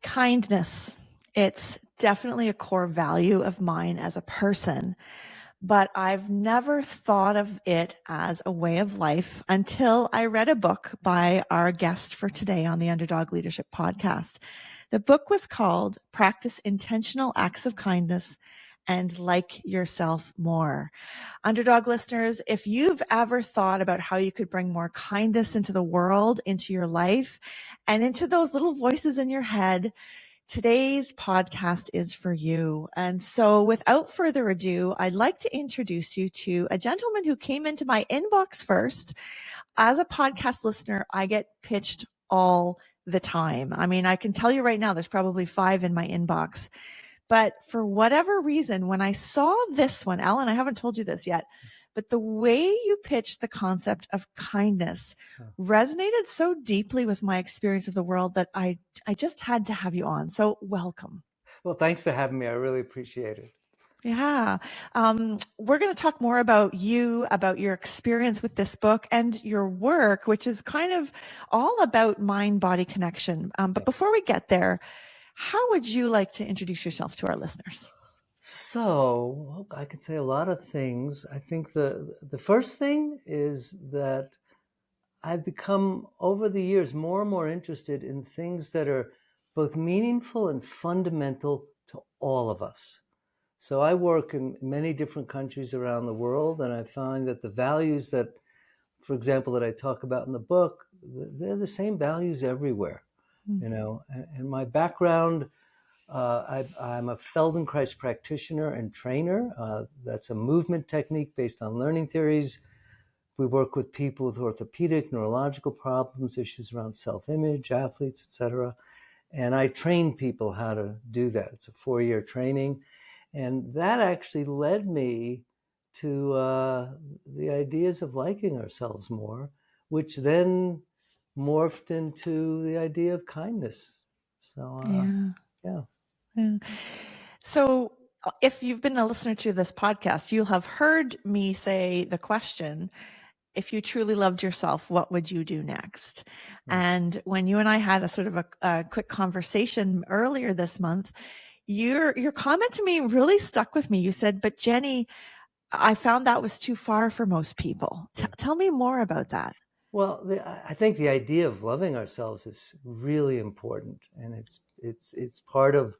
Kindness. It's definitely a core value of mine as a person, but I've never thought of it as a way of life until I read a book by our guest for today on the Underdog Leadership Podcast. The book was called Practice Intentional Acts of Kindness and Like Yourself More. Underdog listeners, if you've ever thought about how you could bring more kindness into the world, into your life, and into those little voices in your head, today's podcast is for you. And so without further ado, I'd like to introduce you to a gentleman who came into my inbox first. As a podcast listener, I get pitched all the time. I mean, I can tell you right now, there's probably 5 in my inbox. But for whatever reason, when I saw this one, Alan, I haven't told you this yet, but the way you pitched the concept of kindness resonated so deeply with my experience of the world that I just had to have you on. So welcome. Well, thanks for having me. I really appreciate it. Yeah. We're going to talk more about you, about your experience with this book and your work, which is kind of all about mind-body connection. But before we get there, how would you like to introduce yourself to our listeners? So I could say a lot of things. I think the first thing is that I've become over the years more and more interested in things that are both meaningful and fundamental to all of us. So I work in many different countries around the world, and I find that the values that, for example, that I talk about in the book, they're the same values everywhere. You know, and my background, I'm a Feldenkrais practitioner and trainer. That's a movement technique based on learning theories. We work with people with orthopedic, neurological problems, issues around self-image, athletes, etc. And I train people how to do that. It's a 4-year training. And that actually led me to the ideas of liking ourselves more, which then morphed into the idea of kindness. So, yeah. So if you've been a listener to this podcast, you'll have heard me say the question, if you truly loved yourself, what would you do next? And when you and I had a sort of a quick conversation earlier this month, your comment to me really stuck with me. You said, but Jenny, I found that was too far for most people. Tell me more about that. Well, I think the idea of loving ourselves is really important, and it's part of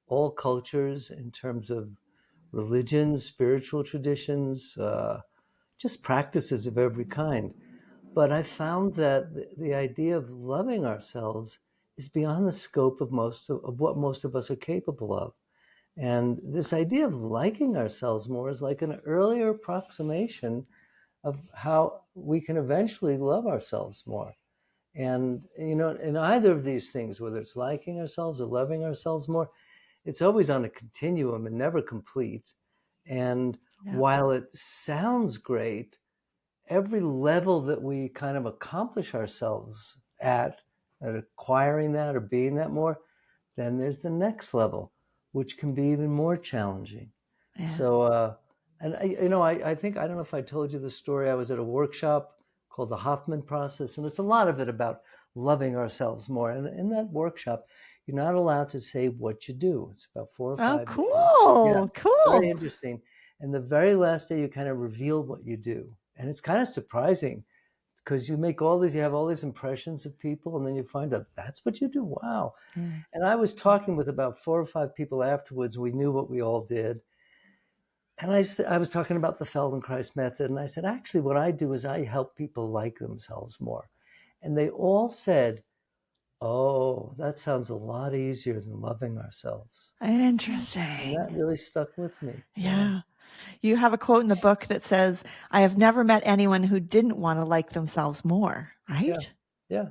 all cultures in terms of religions, spiritual traditions, just practices of every kind. But I found that the idea of loving ourselves is beyond the scope of what most of us are capable of. And this idea of liking ourselves more is like an earlier approximation of how we can eventually love ourselves more. And, you know, in either of these things, whether it's liking ourselves or loving ourselves more, it's always on a continuum and never complete. And while it sounds great, every level that we kind of accomplish ourselves at acquiring that or being that more, then there's the next level, which can be even more challenging. So, and I think, I don't know if I told you the story. I was at a workshop called the Hoffman process, and it's a lot of it about loving ourselves more. And in that workshop, you're not allowed to say what you do. It's about 4 or 5 days. Cool. Very interesting. And the very last day, you kind of reveal what you do. And it's kind of surprising because you have all these impressions of people, and then you find out that's what you do. Wow. And I was talking with about 4 or 5 people afterwards. We knew what we all did. And I was talking about the Feldenkrais method. And I said, actually, what I do is I help people like themselves more. And they all said, oh, that sounds a lot easier than loving ourselves. Interesting. And that really stuck with me. Yeah. You have a quote in the book that says, I have never met anyone who didn't want to like themselves more, right? Yeah.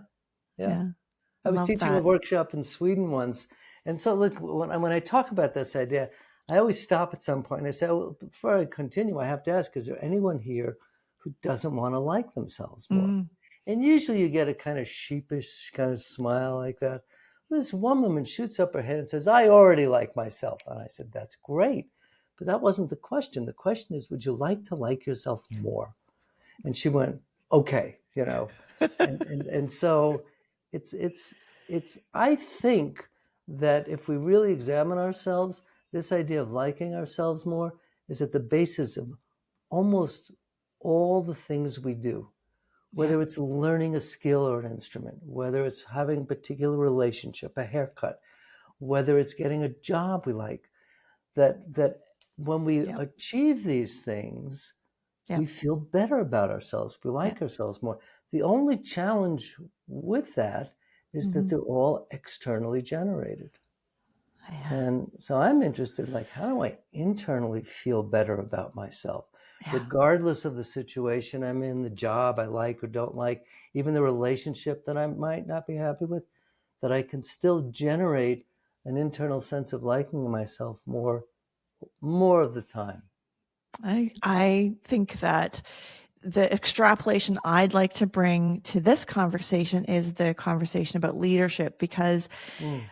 I was teaching a workshop in Sweden once. And so look, when I talk about this idea, I always stop at some point and I say, well, before I continue, I have to ask, is there anyone here who doesn't want to like themselves more? And usually you get a kind of sheepish kind of smile like that. This one woman shoots up her head and says, I already like myself. And I said, that's great. But that wasn't the question. The question is, would you like to like yourself more? And she went, okay, and so it's I think that if we really examine ourselves, this idea of liking ourselves more is at the basis of almost all the things we do, whether it's learning a skill or an instrument, whether it's having a particular relationship, a haircut, whether it's getting a job we like, that when we achieve these things, we feel better about ourselves. We like ourselves more. The only challenge with that is that they're all externally generated. And so I'm interested, like, how do I internally feel better about myself, regardless of the situation I'm in, the job I like or don't like, even the relationship that I might not be happy with, that I can still generate an internal sense of liking myself more of the time. I think that the extrapolation I'd like to bring to this conversation is the conversation about leadership, because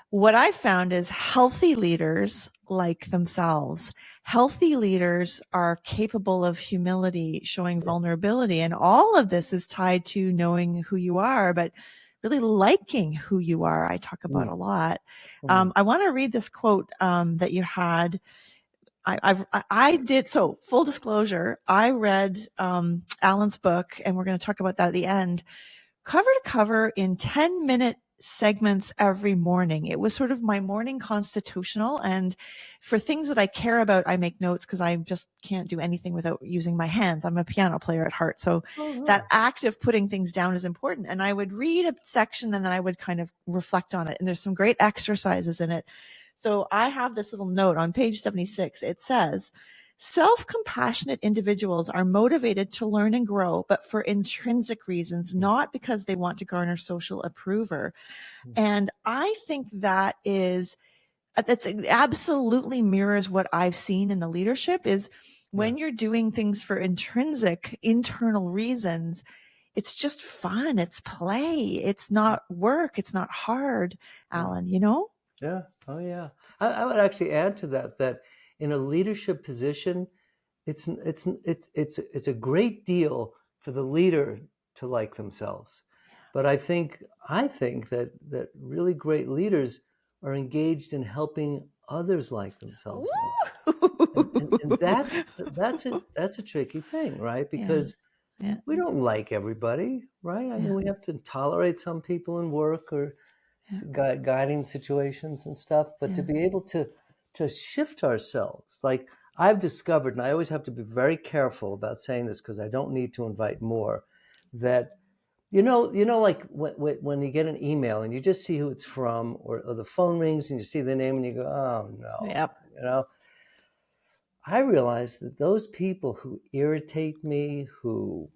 what I found is healthy leaders like themselves. Healthy leaders are capable of humility, showing vulnerability, and all of this is tied to knowing who you are, but really liking who you are. I talk about a lot. I want to read this quote that you had. I did. So full disclosure, I read Alan's book, and we're going to talk about that at the end, cover to cover in 10-minute segments every morning. It was sort of my morning constitutional. And for things that I care about, I make notes because I just can't do anything without using my hands. I'm a piano player at heart. So that act of putting things down is important. And I would read a section and then I would kind of reflect on it. And there's some great exercises in it. So I have this little note on page 76. It says, self-compassionate individuals are motivated to learn and grow, but for intrinsic reasons, not because they want to garner social approval. And I think that's absolutely mirrors what I've seen in the leadership is when you're doing things for intrinsic internal reasons, it's just fun. It's play. It's not work. It's not hard, Alan, you know? Yeah. Oh, yeah. I would actually add to that in a leadership position, it's a great deal for the leader to like themselves. But I think that really great leaders are engaged in helping others like themselves more. And that's a tricky thing, right? Because we don't like everybody, right? I mean, we have to tolerate some people in work or guiding situations and stuff, but to be able to shift ourselves, like I've discovered, and I always have to be very careful about saying this because I don't need to invite more, that like when you get an email and you just see who it's from, or the phone rings and you see the name and you go, oh no, I realize that those people who irritate me, who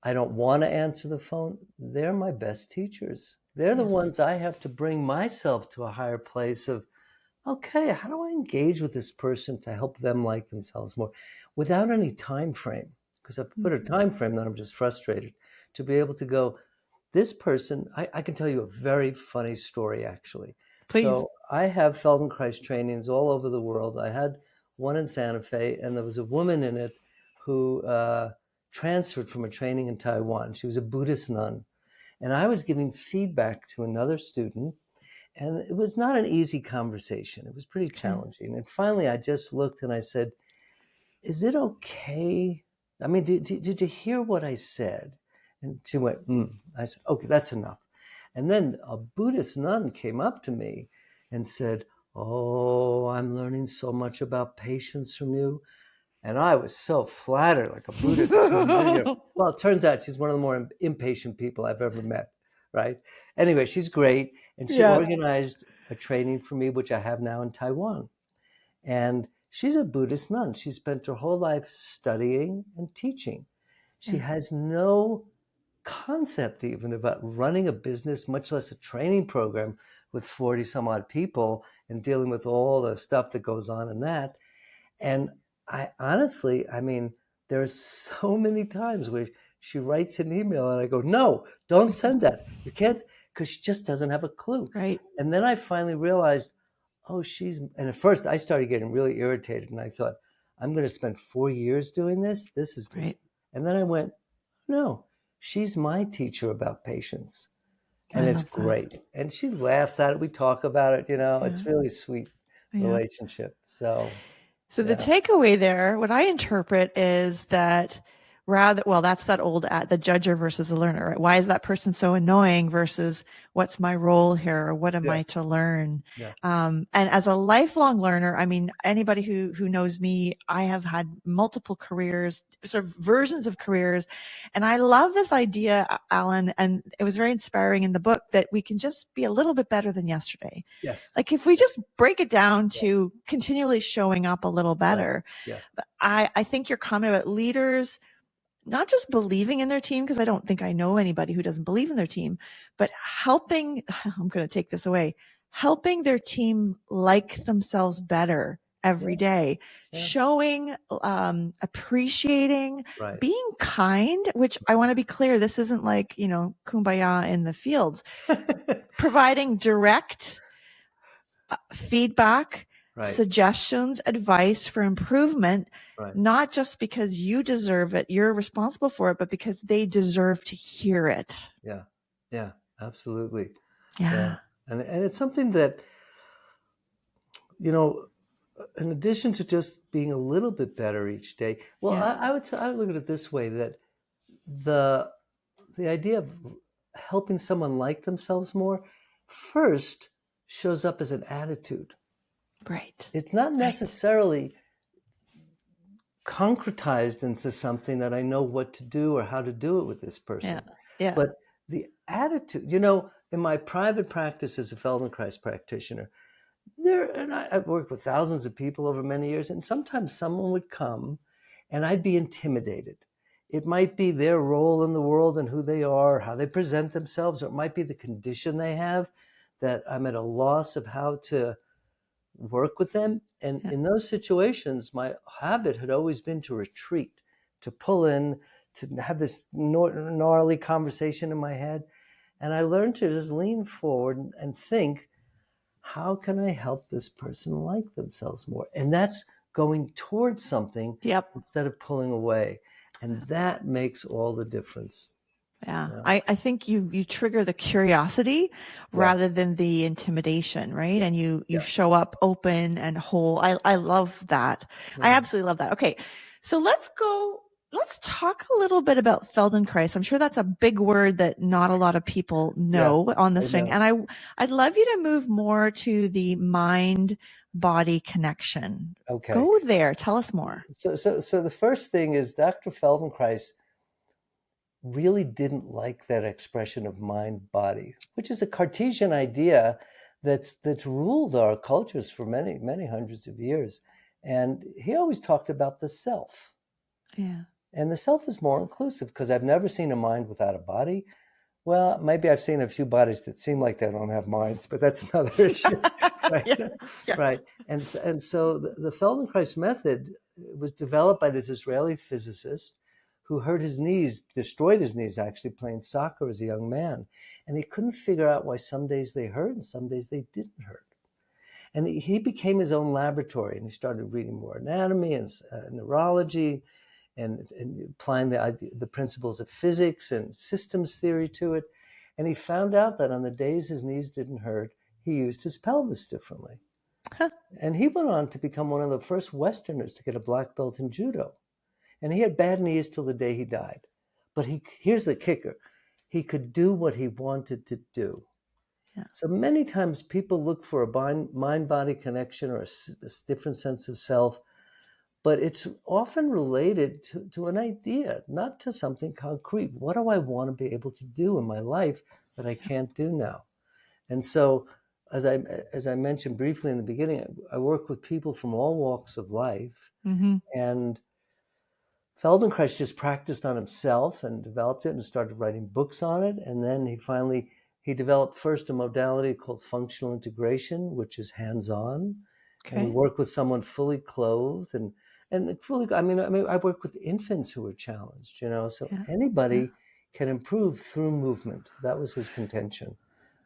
I don't want to answer the phone, they're my best teachers. They're the ones I have to bring myself to a higher place of, okay, how do I engage with this person to help them like themselves more without any time frame? Because if I put a time frame, then I'm just frustrated. To be able to go, this person, I can tell you a very funny story, actually. Please. So I have Feldenkrais trainings all over the world. I had one in Santa Fe, and there was a woman in it who transferred from a training in Taiwan. She was a Buddhist nun. And I was giving feedback to another student, and it was not an easy conversation. It was pretty challenging. And finally, I just looked and I said, is it okay? I mean, did you hear what I said? And she went, I said, okay, that's enough. And then a Buddhist nun came up to me and said, oh, I'm learning so much about patience from you. And I was so flattered, like a Buddhist. Well, it turns out she's one of the more impatient people I've ever met, right? Anyway, she's great. And she organized a training for me, which I have now in Taiwan. And she's a Buddhist nun. She spent her whole life studying and teaching. She has no concept even about running a business, much less a training program with 40 some odd people and dealing with all the stuff that goes on in that. And I honestly, I mean, there's so many times where she writes an email and I go, no, don't send that. You can't, because she just doesn't have a clue. Right. And then I finally realized, oh, and at first I started getting really irritated and I thought, I'm going to spend 4 years doing this. This is great. And then I went, no, she's my teacher about patience. And I it's love that. great. And she laughs at it. We talk about it, Yeah. it's really sweet Yeah. relationship. So, So the yeah. takeaway there, what I interpret is that that's that old the judger versus the learner. Right? Why is that person so annoying versus what's my role here or what am Yeah. I to learn? Yeah. And as a lifelong learner, I mean, anybody who knows me, I have had multiple careers, sort of versions of careers. And I love this idea, Alan, and it was very inspiring in the book that we can just be a little bit better than yesterday. Yes. Like if we just break it down to continually showing up a little Right. better. Yeah. But I think your comment about leaders not just believing in their team, because I don't think I know anybody who doesn't believe in their team, but helping, I'm going to take this away, helping their team like themselves better every day, Yeah. showing, appreciating, Right. being kind, which I want to be clear, this isn't like, kumbaya in the fields, providing direct feedback, Right. suggestions, advice for improvement, Right. not just because you deserve it, you're responsible for it, but because they deserve to hear it. Yeah. Yeah. Absolutely. Yeah. And it's something that, in addition to just being a little bit better each day, well, Yeah. I would say, I would look at it this way, that the idea of helping someone like themselves more first shows up as an attitude. Right. It's not necessarily concretized into something that I know what to do or how to do it with this person. Yeah. Yeah. But the attitude, in my private practice as a Feldenkrais practitioner, I've worked with thousands of people over many years, and sometimes someone would come and I'd be intimidated. It might be their role in the world and who they are, how they present themselves, or it might be the condition they have that I'm at a loss of how to work with them. And Yeah. in those situations, my habit had always been to retreat, to pull in, to have this gnarly conversation in my head. And I learned to just lean forward and think, how can I help this person like themselves more? And that's going towards something Yep. instead of pulling away. And that makes all the difference. Yeah. Yeah. I think you trigger the curiosity Yeah. rather than the intimidation, right? And you Yeah. show up open and whole. I love that. I Yeah. absolutely love that. Okay. So let's talk a little bit about Feldenkrais. I'm sure that's a big word that not a lot of people know on this I thing. know. And I'd love you to move more to the mind body connection. Okay. Go there. Tell us more. So the first thing is Dr. Feldenkrais really didn't like that expression of mind body, which is a Cartesian idea that's ruled our cultures for many, many hundreds of years. And he always talked about the self. Yeah. And the self is more inclusive, because I've never seen a mind without a body. Well, maybe I've seen a few bodies that seem like they don't have minds, but that's another issue. Right. Yeah. Yeah. Right. And so the Feldenkrais method was developed by this Israeli physicist who hurt his knees, destroyed his knees actually, playing soccer as a young man. And he couldn't figure out why some days they hurt and some days they didn't hurt. And he became his own laboratory, and he started reading more anatomy and neurology, and applying the principles of physics and systems theory to it. And he found out that on the days his knees didn't hurt, he used his pelvis differently. Huh. And he went on to become one of the first Westerners to get a black belt in judo. And he had bad knees till the day he died. But here's the kicker. He could do what he wanted to do. Yeah. So many times people look for a mind-body connection or a different sense of self, but it's often related to an idea, not to something concrete. What do I want to be able to do in my life that I can't do now? And so, as I mentioned briefly in the beginning, I work with people from all walks of life. Mm-hmm. And Feldenkrais just practiced on himself and developed it and started writing books on it. And then he developed first a modality called functional integration, which is hands-on. Okay. And we work with someone fully clothed and fully, I work with infants who are challenged, so anybody can improve through movement. That was his contention,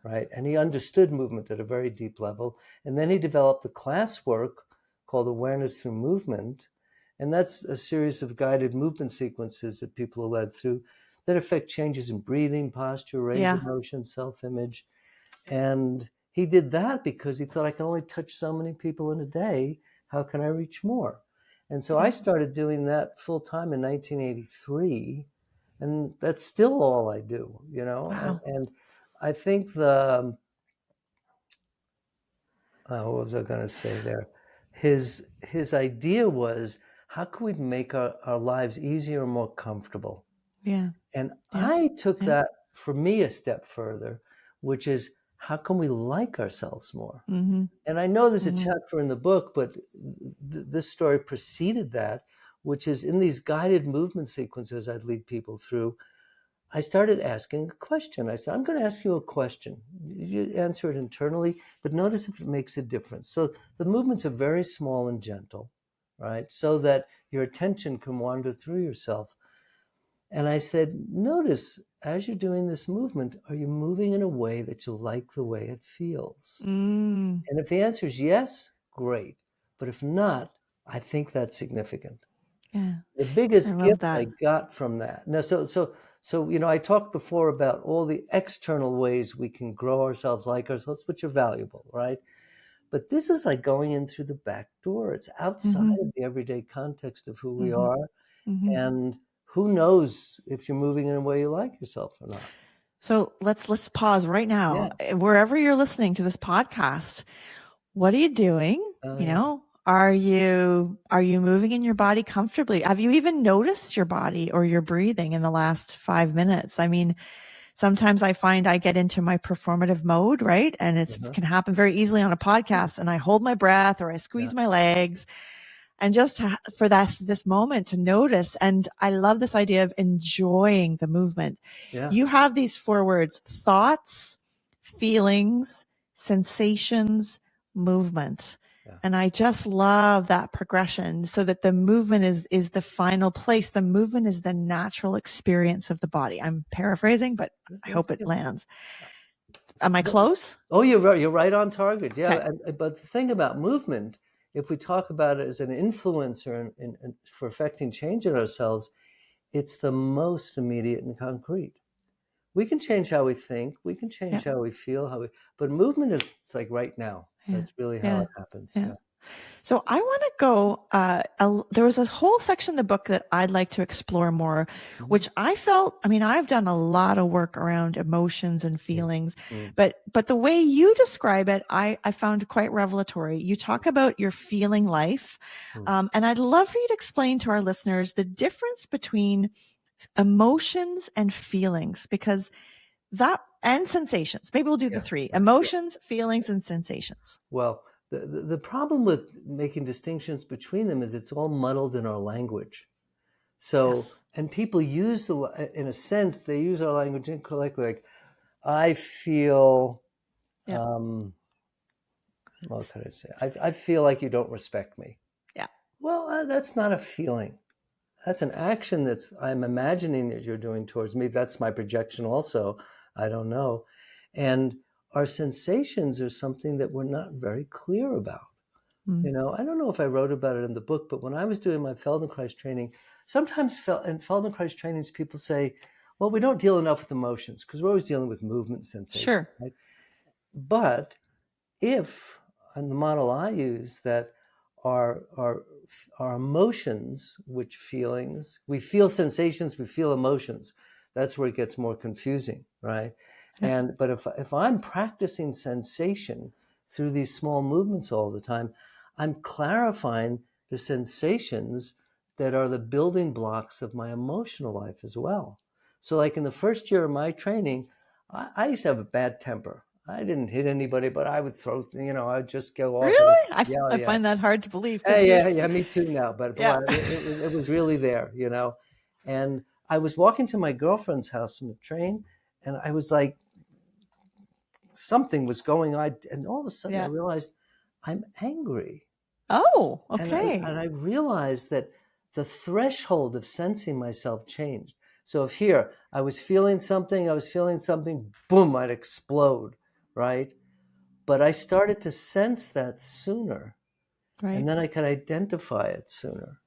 right? And he understood movement at a very deep level. And then he developed the class work called Awareness Through Movement. And that's a series of guided movement sequences that people are led through that affect changes in breathing, posture, range Yeah. of motion, self-image. And he did that because he thought, I can only touch so many people in a day. How can I reach more? And so I started doing that full time in 1983. And that's still all I do, you know? Wow. And I think what was I going to say there? His idea was, how can we make our lives easier and more comfortable? Yeah. And Yeah. I took Yeah. that for me a step further, which is, how can we like ourselves more? Mm-hmm. And I know there's a Mm-hmm. chapter in the book, but this story preceded that, which is in these guided movement sequences I'd lead people through. I started asking a question. I said, I'm going to ask you a question. You answer it internally, but notice if it makes a difference. So the movements are very small and gentle, right? So that your attention can wander through yourself. And I said, notice as you're doing this movement, are you moving in a way that you like the way it feels? Mm. And if the answer is yes, great. But if not, I think that's significant. Yeah. The I biggest love gift that. I got from that. Now, so you know, I talked before about all the external ways we can grow ourselves, like ourselves, which are valuable, right? But this is like going in through the back door. It's outside Mm-hmm. of the everyday context of who we Mm-hmm. are. Mm-hmm. And who knows if you're moving in a way you like yourself or not. So let's pause right now. Yeah. Wherever you're listening to this podcast, what are you doing? Oh, You yeah. know, are you moving in your body comfortably? Have you even noticed your body or your breathing in the last 5 minutes? I mean, sometimes I find I get into my performative mode, right? And it Uh-huh. can happen very easily on a podcast, and I hold my breath or I squeeze Yeah. my legs, and just for this moment to notice. And I love this idea of enjoying the movement. Yeah. You have these 4 words: thoughts, feelings, sensations, movement. Yeah. And I just love that progression, so that the movement is the final place. The movement is the natural experience of the body. I'm paraphrasing, but I That's hope it good. lands. Am I close? Oh, you're right. You're right on target. Yeah. Okay. But the thing about movement, if we talk about it as an influencer for affecting change in ourselves, it's the most immediate and concrete. We can change how we think. We can Yeah. change how we feel. But movement is, it's like right now. Yeah. That's really how Yeah. it happens. Yeah. Yeah. So I want to go, there was a whole section in the book that I'd like to explore more, Mhm. which I felt, I mean, I've done a lot of work around emotions and Mm, feelings, mm, but the way you describe it, I found quite revelatory. You talk about your feeling life. mm. And I'd love for you to explain to our listeners the difference between emotions and feelings, because and sensations. Maybe we'll do the Yeah. 3: Yeah. Yeah. emotions, feelings, and sensations. Well, the problem with making distinctions between them is it's all muddled in our language. So, Yes. and people use in a sense, they use our language incorrectly. Like, I feel, Yeah. what could I say? I feel like you don't respect me. Yeah. Well, that's not a feeling. That's an action I'm imagining that you're doing towards me. That's my projection also. I don't know. And our sensations are something that we're not very clear about. Mm. You know, I don't know if I wrote about it in the book, but when I was doing my Feldenkrais training, sometimes in Feldenkrais trainings, people say, well, we don't deal enough with emotions because we're always dealing with movement sensation, Sure. right? But if, and the model I use, that our, our, our emotions, which feelings, we feel sensations, we feel emotions, that's where it gets more confusing, right? Yeah. But if I'm practicing sensation through these small movements all the time, I'm clarifying the sensations that are the building blocks of my emotional life as well. So like in the first year of my training, I used to have a bad temper. I didn't hit anybody, but I would throw, I'd just go off. And Really? yeah, I yeah. find that hard to believe, Hey, because yeah, me too now. But boy, yeah. it was really there. And I was walking to my girlfriend's house from the train, and I was like, something was going on. And all of a sudden I Yeah. realized I'm angry. Oh, And I, okay. and I realized that the threshold of sensing myself changed. So if here I was feeling something, boom, I'd explode, right? But I started to sense that sooner, Right. and then I could identify it sooner,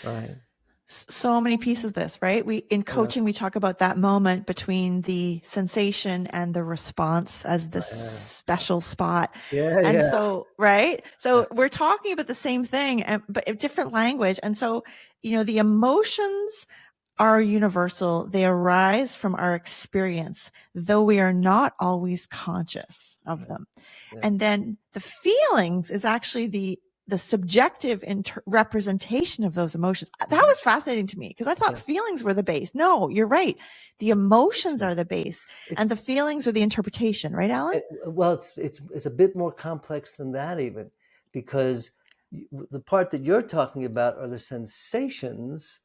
right? So many pieces of this, right? In coaching, we talk about that moment between the sensation and the response as this special spot. And so, right? So we're talking about the same thing, but a different language. And so, the emotions are universal. They arise from our experience, though we are not always conscious of them. And then the feelings is actually the subjective representation of those emotions. That was fascinating to me because I thought feelings were the base. No, you're right. The emotions are the base, and the feelings are the interpretation, right, Alan? Well, it's a bit more complex than that even, because the part that you're talking about are the sensations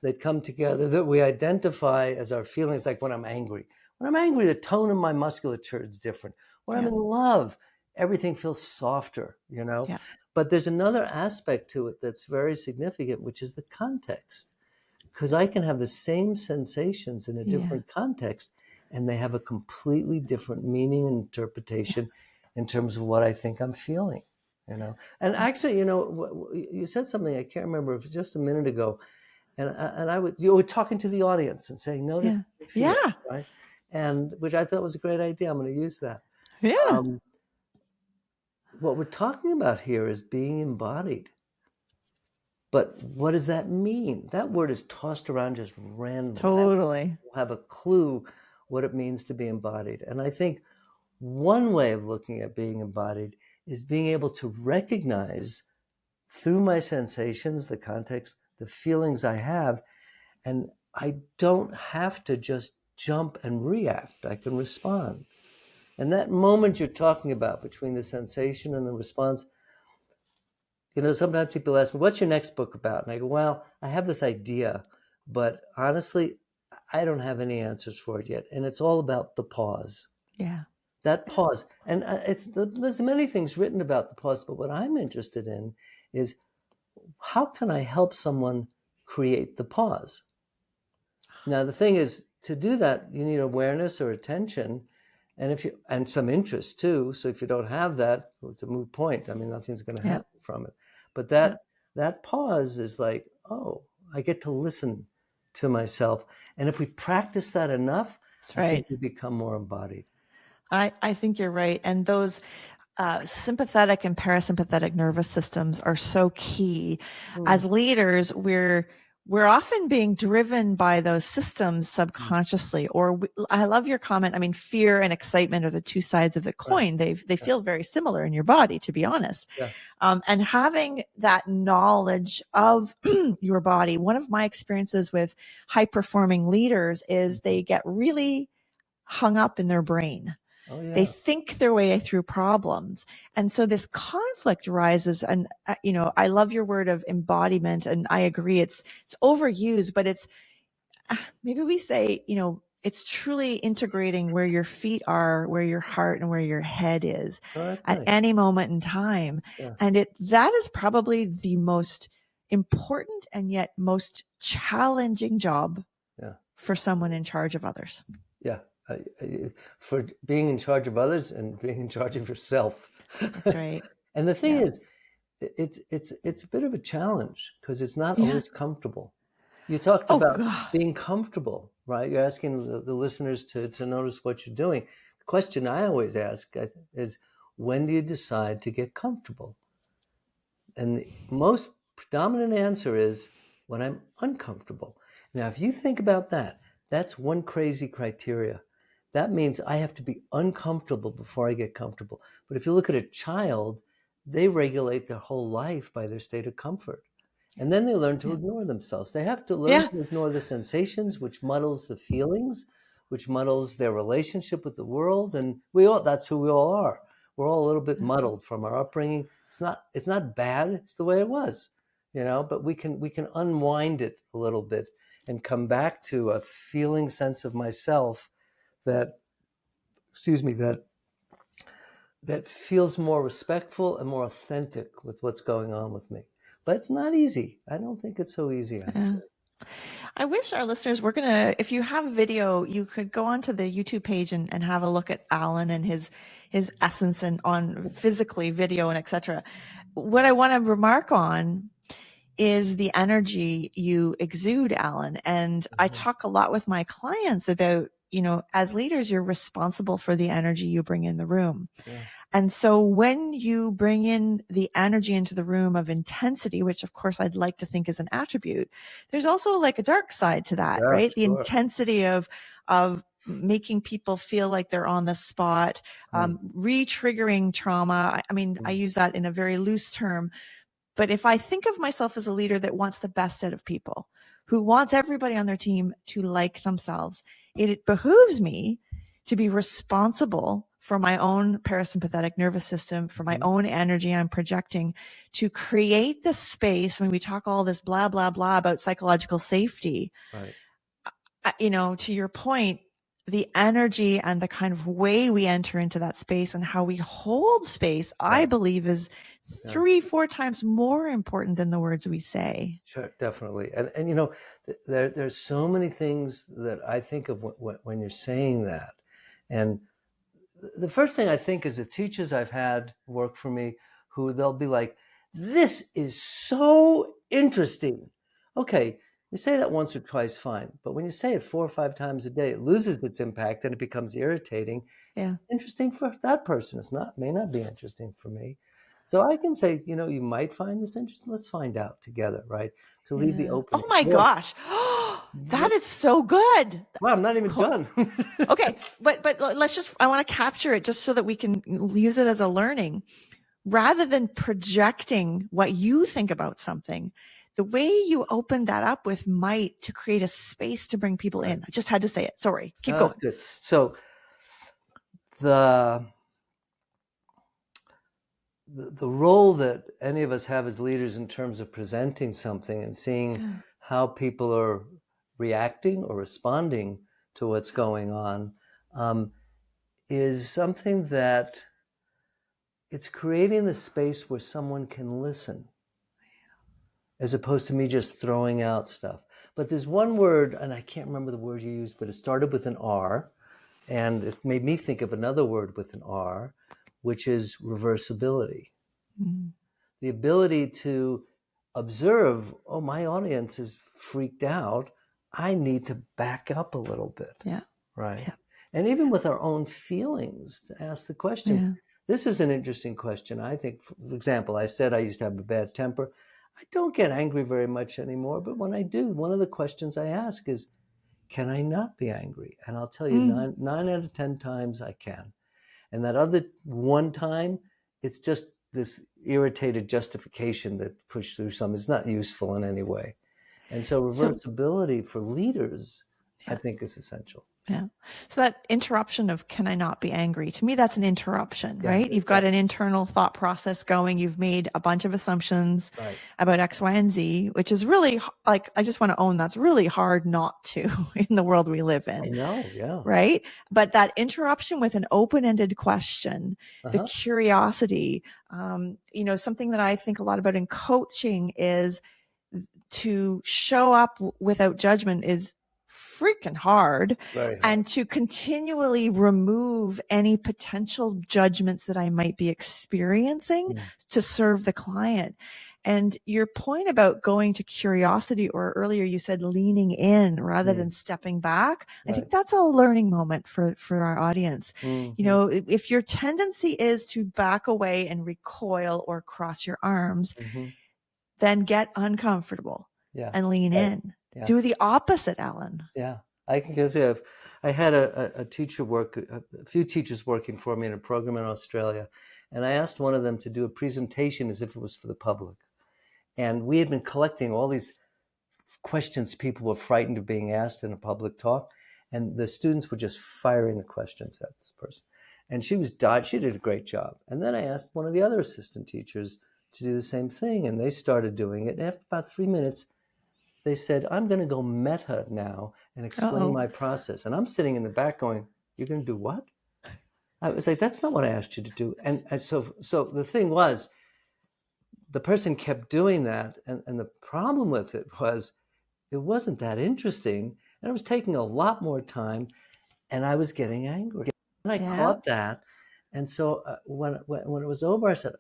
that come together that we identify as our feelings. Like when I'm angry. When I'm angry, the tone of my musculature is different. When I'm in love, everything feels softer, Yeah. But there's another aspect to it that's very significant, which is the context. Because I can have the same sensations in a different context, and they have a completely different meaning and interpretation in terms of what I think I'm feeling, And actually, you said something, I can't remember, it was just a minute ago, and you were talking to the audience and saying, notice the feeling, right? And which I thought was a great idea. I'm going to use that. Yeah. What we're talking about here is being embodied. But what does that mean? That word is tossed around just randomly. Totally. We'll have a clue what it means to be embodied. And I think one way of looking at being embodied is being able to recognize through my sensations, the context, the feelings I have, and I don't have to just jump and react. I can respond. And that moment you're talking about between the sensation and the response, sometimes people ask me, what's your next book about? And I go, well, I have this idea, but honestly, I don't have any answers for it yet. And it's all about the pause. Yeah. That pause. And there's many things written about the pause, but what I'm interested in is how can I help someone create the pause? Now, the thing is, to do that, you need awareness or attention, and some interest too. So if you don't have that, it's a moot point. I mean, nothing's going to happen from it. But that pause is like, oh, I get to listen to myself. And if we practice that enough, I think we become more embodied. I think you're right. And those sympathetic and parasympathetic nervous systems are so key. As leaders, we're often being driven by those systems subconsciously. I love your comment. I mean, fear and excitement are the two sides of the coin. They feel very similar in your body, to be honest. And having that knowledge of your body, one of my experiences with high performing leaders is they get really hung up in their brain. They think their way through problems. And so this conflict arises. And, I love your word of embodiment. And I agree, it's overused, but it's, maybe we say, it's truly integrating where your feet are, where your heart and where your head is at any moment in time. And that is probably the most important and yet most challenging job for someone in charge of others. For being in charge of others and being in charge of yourself. That's right. And the thing is, it's a bit of a challenge because it's not always comfortable. You talked about being comfortable, right? You're asking the listeners to notice what you're doing. The question I always ask is, when do you decide to get comfortable? And the most predominant answer is when I'm uncomfortable. Now, if you think about that, that's one crazy criteria. That means I have to be uncomfortable before I get comfortable. But if you look at a child, they regulate their whole life by their state of comfort. And then they learn to ignore themselves. They have to learn to ignore the sensations, which muddles the feelings, which muddles their relationship with the world. And that's who we all are. We're all a little bit muddled from our upbringing. It's not bad. It's the way it was, but we can unwind it a little bit and come back to a feeling sense of myself that feels more respectful and more authentic with what's going on with me. But it's not easy. I don't think it's so easy, actually. I wish our listeners were if you have video, you could go onto the YouTube page and have a look at Alan and his essence and on physically video and etc. What I want to remark on is the energy you exude, Alan. And I talk a lot with my clients about, as leaders, you're responsible for the energy you bring in the room. Yeah. And so when you bring in the energy into the room of intensity, which of course I'd like to think is an attribute, there's also like a dark side to that, right? The intensity of making people feel like they're on the spot, re-triggering trauma. I mean, I use that in a very loose term. But if I think of myself as a leader that wants the best out of people, who wants everybody on their team to like themselves, it behooves me to be responsible for my own parasympathetic nervous system, for my own energy I'm projecting, to create the space. When we talk all this blah, blah, blah about psychological safety, Right. To your point, the energy and the kind of way we enter into that space and how we hold space, I believe is 3-4 times more important than the words we say. Sure, definitely. And there's so many things that I think of when you're saying that. And the first thing I think is the teachers I've had work for me who they'll be like, this is so interesting. Okay, you say that once or twice, fine. But when you say it 4 or 5 times a day, it loses its impact and it becomes irritating. Yeah. Interesting for that person. May not be interesting for me. So I can say, you might find this interesting. Let's find out together, right? To leave the opening. Oh my gosh. That is so good. Well, I'm not even done. Okay. But I want to capture it just so that we can use it as a learning. Rather than projecting what you think about something, the way you open that up with might to create a space to bring people in. I just had to say it. Sorry. Keep going. Good. So the role that any of us have as leaders in terms of presenting something and seeing how people are reacting or responding to what's going on is something that it's creating the space where someone can listen as opposed to me just throwing out stuff. But there's one word, and I can't remember the word you used, but it started with an R, and it made me think of another word with an R, which is reversibility. The ability to observe, my audience is freaked out. I need to back up a little bit. Yeah. Right. Yeah. And even with our own feelings, to ask the question, this is an interesting question. I think, for example, I said I used to have a bad temper. I don't get angry very much anymore, but when I do, one of the questions I ask is, can I not be angry? And I'll tell you, 9 out of 10 times I can. And that other one time, it's just this irritated justification that pushed through some. It's not useful in any way. And so reversibility for leaders, I think, is essential. Yeah. So that interruption of can I not be angry? To me, that's an interruption, right? You've got an internal thought process going. You've made a bunch of assumptions about X, Y, and Z, which is really I just want to own that's really hard not to in the world we live in. I know, yeah. Right. But that interruption with an open-ended question, the curiosity, something that I think a lot about in coaching is to show up without judgment is freaking hard, and to continually remove any potential judgments that I might be experiencing to serve the client. And your point about going to curiosity, or earlier you said leaning in rather than stepping back, I think that's a learning moment for our audience. If your tendency is to back away and recoil or cross your arms, then get uncomfortable and lean in. Yeah. Do the opposite, Alan. Yeah, I can say I had a teacher a few teachers working for me in a program in Australia, and I asked one of them to do a presentation as if it was for the public. And we had been collecting all these questions people were frightened of being asked in a public talk, and the students were just firing the questions at this person. And she did a great job. And then I asked one of the other assistant teachers to do the same thing, and they started doing it. And after about 3 minutes, they said, I'm going to go meta now and explain my process. And I'm sitting in the back going, you're going to do what? I was like, that's not what I asked you to do. And so the thing was, the person kept doing that. And the problem with it wasn't that interesting. And it was taking a lot more time. And I was getting angry. And I caught that. And so when it was over, I said,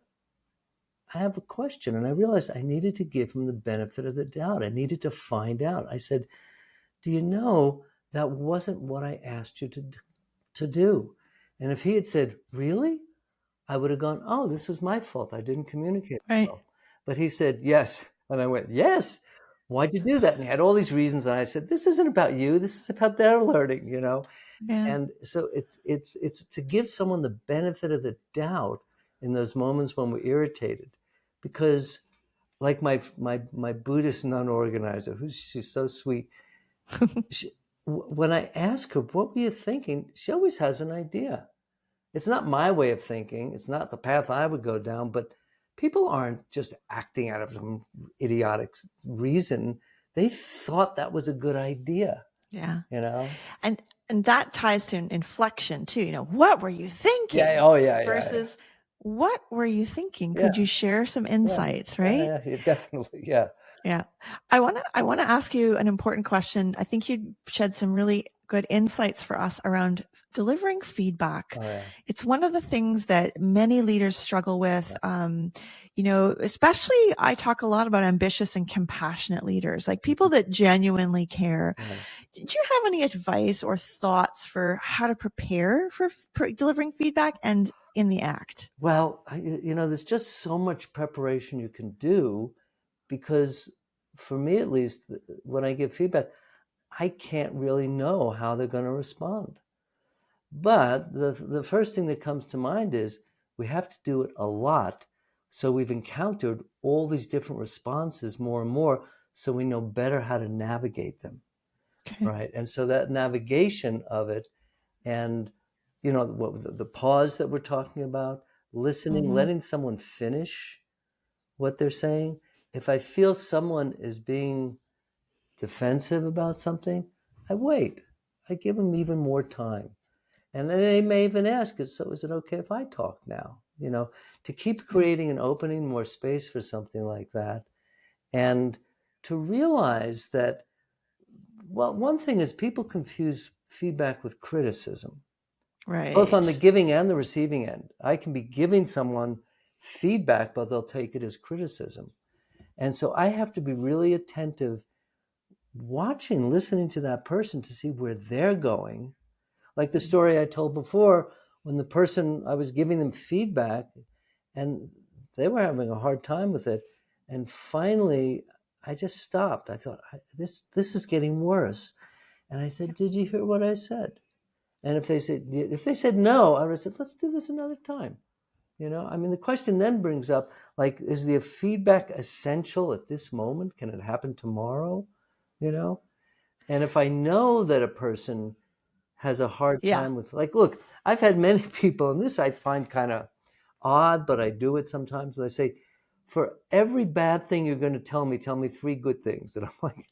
I have a question. And I realized I needed to give him the benefit of the doubt. I needed to find out. I said, do you know that wasn't what I asked you to do? And if he had said, really? I would have gone, oh, this was my fault. I didn't communicate Right. well. But he said, yes. And I went, yes. Why'd you do that? And he had all these reasons. And I said, this isn't about you. This is about their learning, you know? Yeah. And so it's to give someone the benefit of the doubt in those moments when we're irritated. Because like my Buddhist nun organizer, she's so sweet. When I ask her, what were you thinking? She always has an idea. It's not my way of thinking. It's not the path I would go down, but people aren't just acting out of some idiotic reason. They thought that was a good idea. Yeah. You know? And that ties to an inflection too. You know, what were you thinking? Yeah. Oh, yeah. Versus what were you thinking? Yeah. Could you share some insights, right? Yeah, definitely. Yeah. Yeah. I want to ask you an important question. I think you shed some really good insights for us around delivering feedback. Oh, yeah. It's one of the things that many leaders struggle with. You know, especially I talk a lot about ambitious and compassionate leaders, like people that genuinely care. Right. Did you have any advice or thoughts for how to prepare for delivering feedback and in the act? Well, you know, there's just so much preparation you can do, because for me, at least, when I give feedback, I can't really know how they're going to respond. But the first thing that comes to mind is we have to do it a lot. So we've encountered all these different responses more and more, so we know better how to navigate them. Okay. Right. And so that navigation of it, and, you know, the pause that we're talking about, listening, letting someone finish what they're saying. If I feel someone is being defensive about something, I wait. I give them even more time. And then they may even ask, so is it okay if I talk now? You know, to keep creating an opening, more space for something like that. And to realize that, well, one thing is people confuse feedback with criticism. Right. Both on the giving and the receiving end. I can be giving someone feedback, but they'll take it as criticism. And so I have to be really attentive, watching, listening to that person to see where they're going. Like the story I told before, when the person, I was giving them feedback and they were having a hard time with it. And finally, I just stopped. I thought, this is getting worse. And I said, did you hear what I said? And if they said no, I would have said, let's do this another time. You know, I mean, the question then brings up, like, is the feedback essential at this moment? Can it happen tomorrow? You know? And if I know that a person has a hard time with, like, look, I've had many people, and this I find kind of odd, but I do it sometimes. And I say, for every bad thing you're going to tell me 3 good things. And I'm like,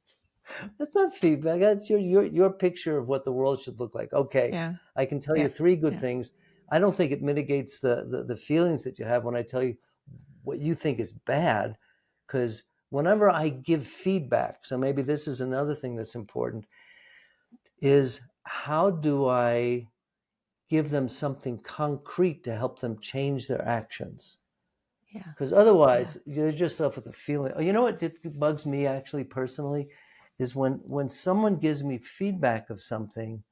that's not feedback. That's your picture of what the world should look like. Okay, I can tell you 3 good things. I don't think it mitigates the feelings that you have when I tell you what you think is bad, because whenever I give feedback, so maybe this is another thing that's important, is how do I give them something concrete to help them change their actions? Yeah. Because otherwise, you're just left with a feeling. Oh, you know what bugs me actually personally is when someone gives me feedback of something,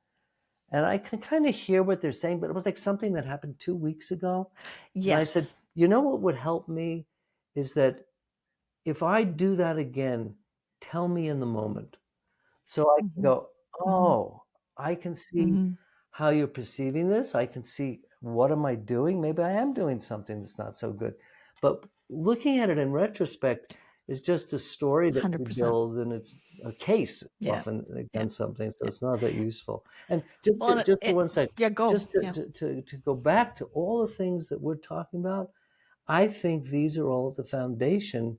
and I can kind of hear what they're saying, but it was like something that happened 2 weeks ago. Yes. And I said, you know what would help me is that if I do that again, tell me in the moment. So I can go, oh, I can see how you're perceiving this. I can see, what am I doing? Maybe I am doing something that's not so good. But looking at it in retrospect is just a story that 100%. We build, and it's a case often against something, so it's not that useful. And just for one second, to go back to all the things that we're talking about, I think these are all at the foundation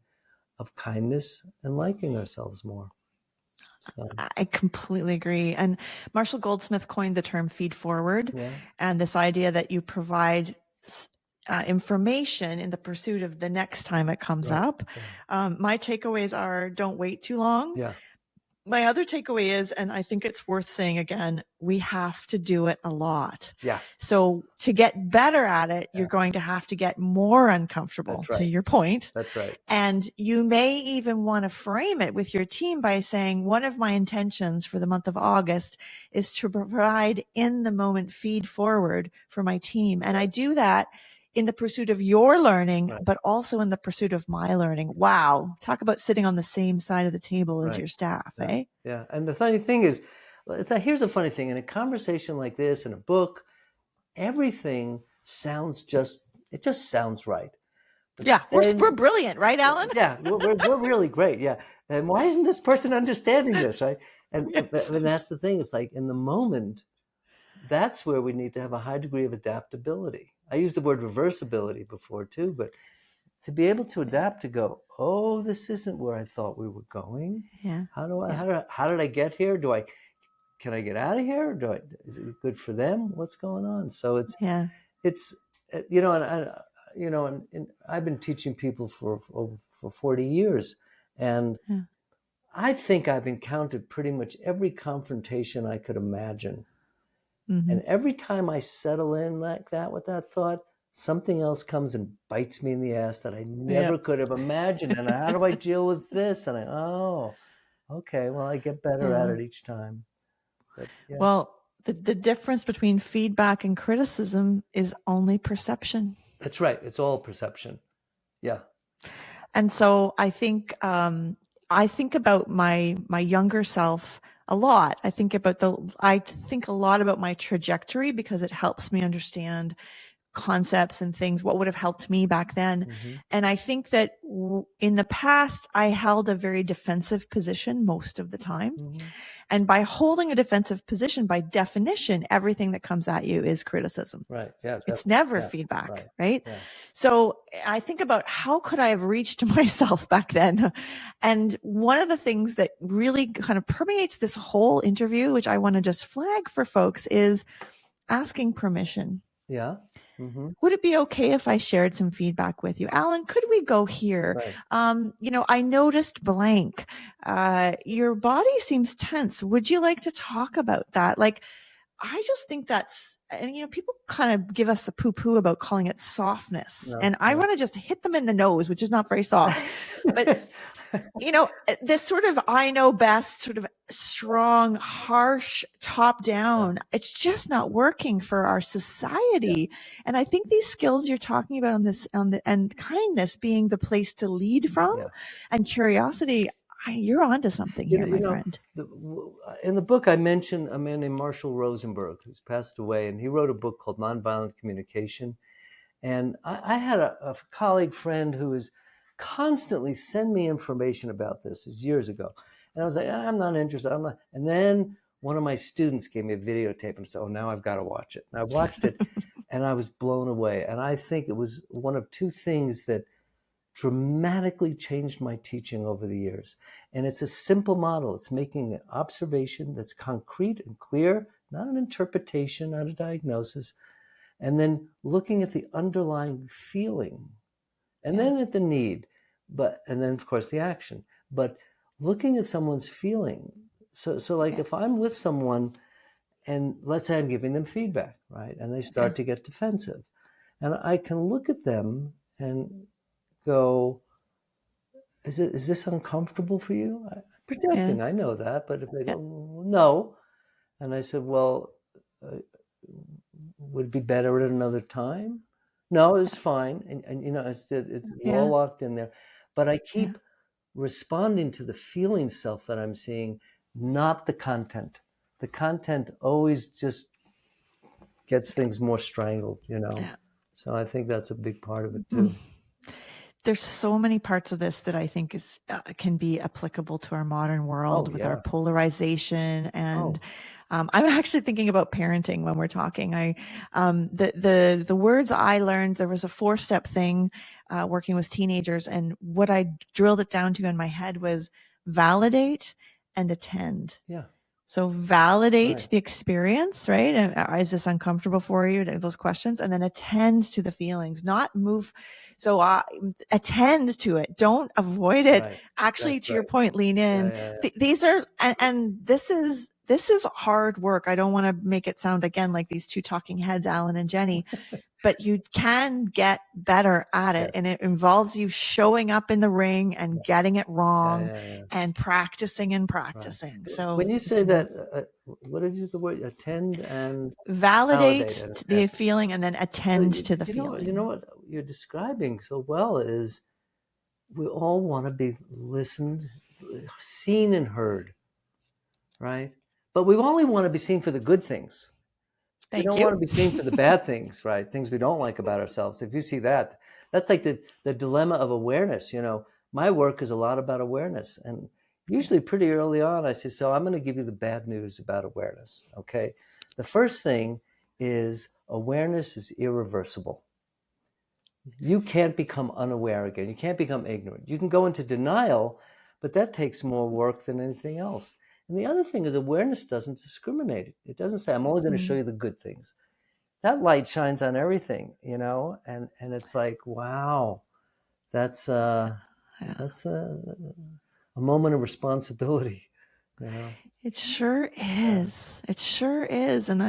of kindness and liking ourselves more. So. I completely agree. And Marshall Goldsmith coined the term feed forward, and this idea that you provide information in the pursuit of the next time it comes up. My takeaways are, don't wait too long. my other takeaway is, and I think it's worth saying again, we have to do it a lot. Yeah. So to get better at it, you're going to have to get more uncomfortable, That's right. to your point. That's right. And you may even want to frame it with your team by saying, one of my intentions for the month of August is to provide in the moment feed forward for my team. And I do that in the pursuit of your learning, Right. but also in the pursuit of my learning. Wow. Talk about sitting on the same side of the table as Right. your staff, Yeah. eh? Yeah. And the funny thing is, here's a funny thing. In a conversation like this, in a book, everything it just sounds right. But Yeah, then, we're brilliant, right, Alan? yeah, we're really great. Yeah. And why isn't this person understanding this, right? And that's the thing. It's like, in the moment, that's where we need to have a high degree of adaptability. I used the word reversibility before too, but to be able to adapt, to go, oh, this isn't where I thought we were going. Yeah. How did I get here? Can I get out of here? Is it good for them? What's going on? So it's and I've been teaching people for 40 years, and Yeah. I think I've encountered pretty much every confrontation I could imagine. Mm-hmm. And every time I settle in like that with that thought, something else comes and bites me in the ass that I never could have imagined. And how do I deal with this? And okay, well, I get better at it each time. But, yeah. Well, the difference between feedback and criticism is only perception. That's right. It's all perception. Yeah. And so I think about my younger self a lot. I think a lot about my trajectory, because it helps me understand concepts and things, what would have helped me back then. Mm-hmm. And I think that in the past, I held a very defensive position most of the time. Mm-hmm. And by holding a defensive position, by definition, everything that comes at you is criticism. Right. Yeah. It's never feedback, right? Yeah. So I think about, how could I have reached myself back then? And one of the things that really kind of permeates this whole interview, which I want to just flag for folks, is asking permission. Yeah. Mm-hmm. Would it be okay if I shared some feedback with you? Alan, could we go here? Right. I noticed blank. Your body seems tense. Would you like to talk about that? Like, I just think and people kind of give us a poo-poo about calling it softness. And I want to just hit them in the nose, which is not very soft. But, this sort of I know best, sort of strong, harsh, top down, it's just not working for our society. And I think these skills you're talking about and kindness being the place to lead from, and curiosity, you're onto something here, my friend. In the book, I mentioned a man named Marshall Rosenberg, who's passed away, and he wrote a book called Nonviolent Communication. And I had a colleague friend who was constantly send me information about this. It was years ago. And I was like, I'm not interested. And then one of my students gave me a videotape and said, now I've got to watch it. And I watched it and I was blown away. And I think it was one of two things that dramatically changed my teaching over the years. And it's a simple model. It's making an observation that's concrete and clear, not an interpretation, not a diagnosis, and then looking at the underlying feeling, and then at the need, and then of course the action, but looking at someone's feeling. So like if I'm with someone and let's say I'm giving them feedback, right? And they start to get defensive, and I can look at them and go, is this uncomfortable for you? I'm projecting, I know that, but if they go, no. And I said, well, would it be better at another time? No, it's fine. And it's all locked in there. But I keep responding to the feeling self that I'm seeing, not the content. The content always just gets things more strangled, So I think that's a big part of it too. There's so many parts of this that I think can be applicable to our modern world with our polarization. And I'm actually thinking about parenting when we're talking. The words I learned, there was a 4-step thing working with teenagers. And what I drilled it down to in my head was validate and attend. Yeah. So validate Right. the experience, right? And is this uncomfortable for you? Those questions, and then attend to the feelings, not move. So attend to it. Don't avoid it. Right. Actually, That's to your right. point, lean in. Yeah. These are, and this is hard work. I don't want to make it sound again like these two talking heads, Alan and Jenny, but you can get better at it. Yes. And it involves you showing up in the ring and getting it wrong Yeah. and practicing and Right. practicing. So When you say that, what did you use the word? Attend and validate validate the and feeling and then attend to the feeling. You know what you're describing so well is we all want to be listened, seen, and heard, right? But we only want to be seen for the good things. We Thank don't you. want to be seen for the bad things, right? Things we don't like about ourselves. If you see that, that's like the dilemma of awareness. You know, my work is a lot about awareness. And usually pretty early on, I say, so I'm going to give you the bad news about awareness. Okay. The first thing is awareness is irreversible. You can't become unaware again. You can't become ignorant. You can go into denial, but that takes more work than anything else. And the other thing is awareness doesn't discriminate. It doesn't say, I'm only going to show you the good things. That light shines on everything, you know, and it's like, wow, that's a moment of responsibility, you know. It sure is. It sure is. And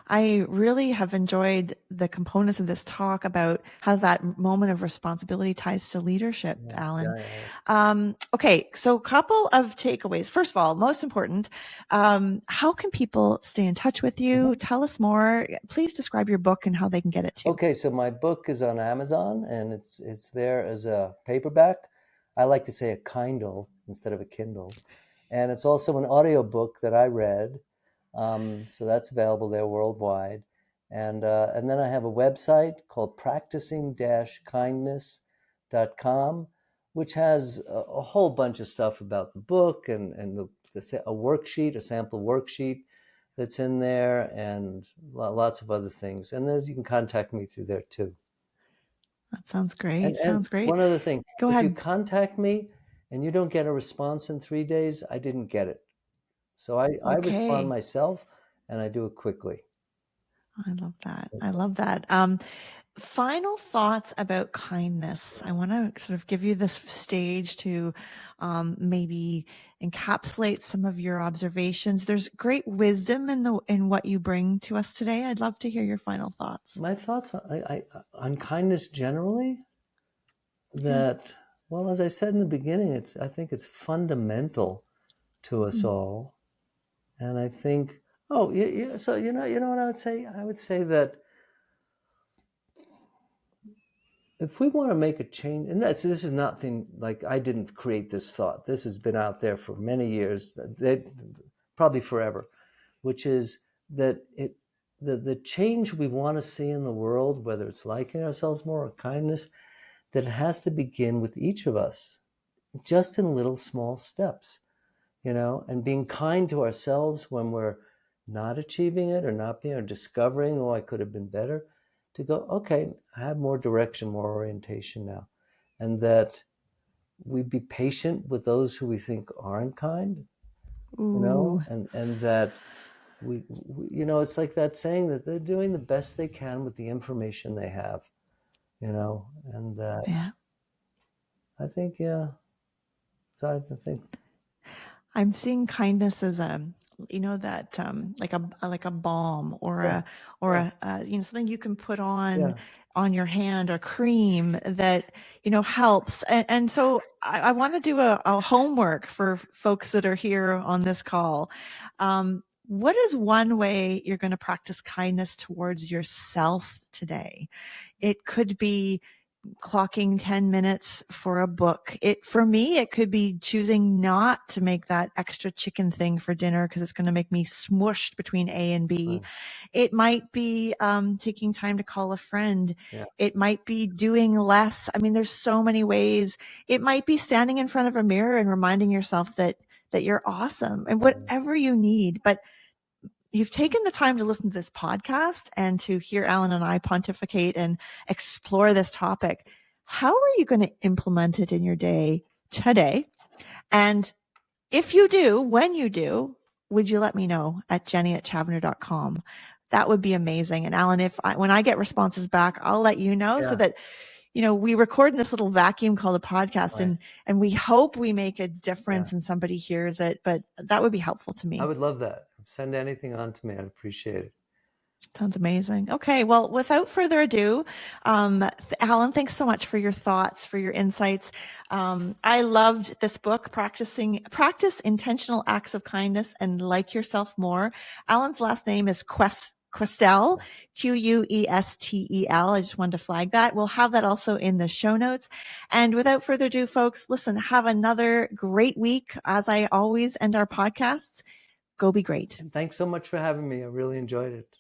I really have enjoyed the components of this talk about how that moment of responsibility ties to leadership, Alan. Okay, so a couple of takeaways. First of all, most important, how can people stay in touch with you? Tell us more. Please describe your book and how they can get it too. Okay, so my book is on Amazon and it's there as a paperback. I like to say a Kindle instead of a Kindle. And it's also an audiobook that I read. So that's available there worldwide. And then I have a website called practicing-kindness.com, which has a whole bunch of stuff about the book and a worksheet, a sample worksheet that's in there, and lots of other things. And then you can contact me through there too. That sounds great. And Sounds great. one other thing, Go if you ahead. contact me and you don't get a response in 3 days, I didn't get it. So I respond myself and I do it quickly. I love that. I love that. Final thoughts about kindness. I want to sort of give you this stage to maybe encapsulate some of your observations. There's great wisdom in what you bring to us today. I'd love to hear your final thoughts. My thoughts on kindness generally, that, well, as I said in the beginning, I think it's fundamental to us all. And I think, so you know what I would say? I would say that if we want to make a change, and this is nothing like I didn't create this thought. This has been out there for many years, probably forever, which is that the change we want to see in the world, whether it's liking ourselves more or kindness, that it has to begin with each of us, just in little small steps, you know, and being kind to ourselves when we're not achieving it or not being or discovering, oh, I could have been better. To go, okay, I have more direction, more orientation now. And that we be patient with those who we think aren't kind, you know, and that we, you know, it's like that saying that they're doing the best they can with the information they have, you know, and that I think, so I think I'm seeing kindness as that like a balm or a something you can put on your hand, or cream that helps. And so I want to do a homework for folks that are here on this call. What is one way you're going to practice kindness towards yourself today? It could be clocking 10 minutes for a book. For me, it could be choosing not to make that extra chicken thing for dinner because it's going to make me smushed between A and B. It might be taking time to call a friend. It might be doing less. I mean, there's so many ways. It might be standing in front of a mirror and reminding yourself that you're awesome, and whatever you need. But you've taken the time to listen to this podcast and to hear Alan and I pontificate and explore this topic. How are you going to implement it in your day today? And if you do, when you do, would you let me know at jenny@chavner.com? That would be amazing. And Alan, when I get responses back, I'll let you know so that, we record in this little vacuum called a podcast, and we hope we make a difference and somebody hears it, but that would be helpful to me. I would love that. Send anything on to me. I'd appreciate it. Sounds amazing. Okay. Well, without further ado, Alan, thanks so much for your thoughts, for your insights. I loved this book, Practice Intentional Acts of Kindness and Like Yourself More. Alan's last name is Questel, Questel. I just wanted to flag that. We'll have that also in the show notes. And without further ado, folks, listen, have another great week. As I always end our podcasts, go be great. And thanks so much for having me. I really enjoyed it.